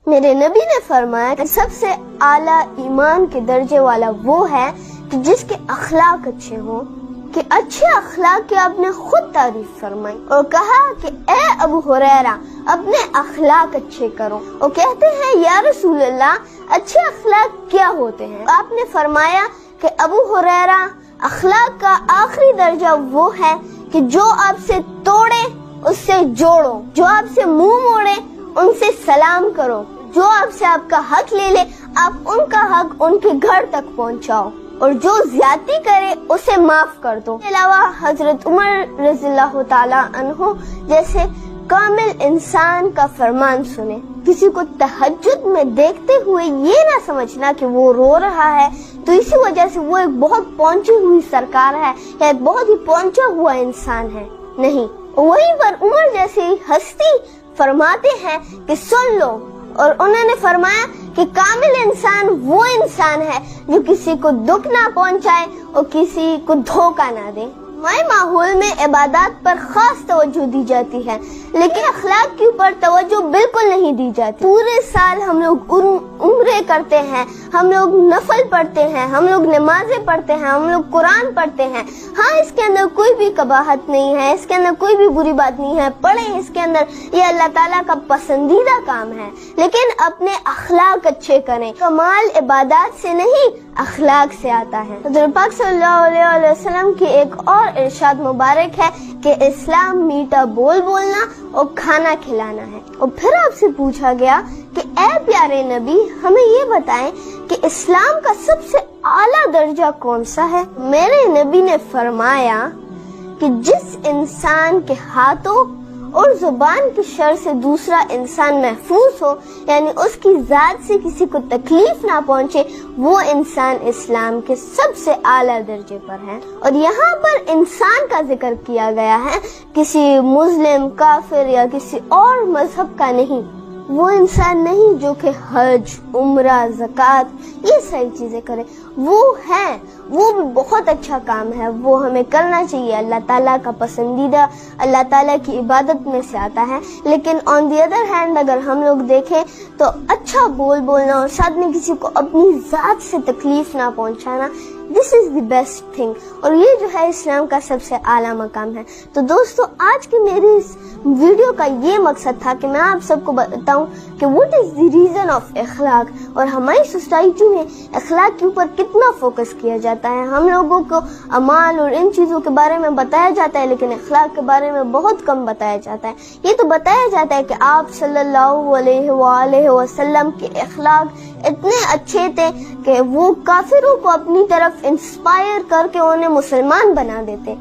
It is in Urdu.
میرے نبی نے فرمایا کہ سب سے اعلیٰ ایمان کے درجے والا وہ ہے کہ جس کے اخلاق اچھے ہوں، کہ اچھے اخلاق کی آپ نے خود تعریف فرمائی اور کہا کہ اے ابو ہریرہ اپنے اخلاق اچھے کرو۔ وہ کہتے ہیں یا رسول اللہ اچھے اخلاق کیا ہوتے ہیں؟ آپ نے فرمایا کہ ابو ہریرہ اخلاق کا آخری درجہ وہ ہے کہ جو آپ سے توڑے اس سے جوڑو، جو آپ سے منہ موڑے ان سے سلام کرو، جو آپ سے آپ کا حق لے لے آپ ان کا حق ان کے گھر تک پہنچاؤ، اور جو زیادتی کرے اسے معاف کر دو۔ اس کے علاوہ حضرت عمر رضی اللہ تعالی عنہ جیسے کامل انسان کا فرمان سنے۔ کسی کو تہجد میں دیکھتے ہوئے یہ نہ سمجھنا کہ وہ رو رہا ہے تو اسی وجہ سے وہ ایک بہت پہنچی ہوئی سرکار ہے یا ایک بہت ہی پہنچا ہوا انسان ہے، نہیں۔ وہیں پر عمر جیسی ہستی فرماتے ہیں کہ سن لو، اور انہوں نے فرمایا کہ کامل انسان وہ انسان ہے جو کسی کو دکھ نہ پہنچائے اور کسی کو دھوکہ نہ دے۔ ہمارے ماحول میں عبادات پر خاص توجہ دی جاتی ہے لیکن اخلاق کے اوپر توجہ بالکل نہیں دی جاتی۔ پورے سال ہم لوگ عمرے کرتے ہیں، ہم لوگ نفل پڑھتے ہیں، ہم لوگ نمازیں پڑھتے ہیں، ہم لوگ قرآن پڑھتے ہیں، ہاں اس کے اندر کوئی بھی قباحت نہیں ہے، اس کے اندر کوئی بھی بری بات نہیں ہے، پڑھیں اس کے اندر، یہ اللہ تعالیٰ کا پسندیدہ کام ہے، لیکن اپنے اخلاق اچھے کریں۔ کمال عبادات سے نہیں اخلاق سے آتا ہے۔ حضرت پاک صلی اللہ علیہ وسلم کی ایک اور ارشاد مبارک ہے کہ اسلام میٹھا بول بولنا اور کھانا کھلانا ہے۔ اور پھر آپ سے پوچھا گیا کہ اے پیارے نبی ہمیں یہ بتائیں کہ اسلام کا سب سے اعلیٰ درجہ کون سا ہے؟ میرے نبی نے فرمایا کہ جس انسان کے ہاتھوں اور زبان کی شر سے دوسرا انسان محفوظ ہو، یعنی اس کی ذات سے کسی کو تکلیف نہ پہنچے، وہ انسان اسلام کے سب سے اعلیٰ درجے پر ہے۔ اور یہاں پر انسان کا ذکر کیا گیا ہے، کسی مسلم، کافر یا کسی اور مذہب کا نہیں۔ وہ انسان نہیں جو کہ حج، عمرہ، زکوٰۃ یہ ساری چیزیں کرے، وہ ہیں، وہ بھی بہت اچھا کام ہے، وہ ہمیں کرنا چاہیے، اللہ تعالیٰ کا پسندیدہ، اللہ تعالیٰ کی عبادت میں سے آتا ہے۔ لیکن آن دی ادر ہینڈ اگر ہم لوگ دیکھیں تو اچھا بول بولنا اور ساتھ میں کسی کو اپنی ذات سے تکلیف نہ پہنچانا، دس از دی بیسٹ تھنگ، اور یہ جو ہے اسلام کا سب سے اعلیٰ مقام ہے۔ تو دوستو آج کی میری اس ویڈیو کا یہ مقصد تھا کہ میں آپ سب کو بتاؤں کہ what is the reason of اخلاق، اور ہماری سوسائٹی میں اخلاق کے اوپر کتنا فوکس کیا جاتا ہے۔ ہم لوگوں کو اعمال اور ان چیزوں کے بارے میں بتایا جاتا ہے لیکن اخلاق کے بارے میں بہت کم بتایا جاتا ہے۔ یہ تو بتایا جاتا ہے کہ آپ صلی اللہ علیہ وآلہ وسلم کے اخلاق اتنے اچھے تھے کہ وہ کافروں کو اپنی طرف انسپائر کر کے انہیں مسلمان بنا دیتے۔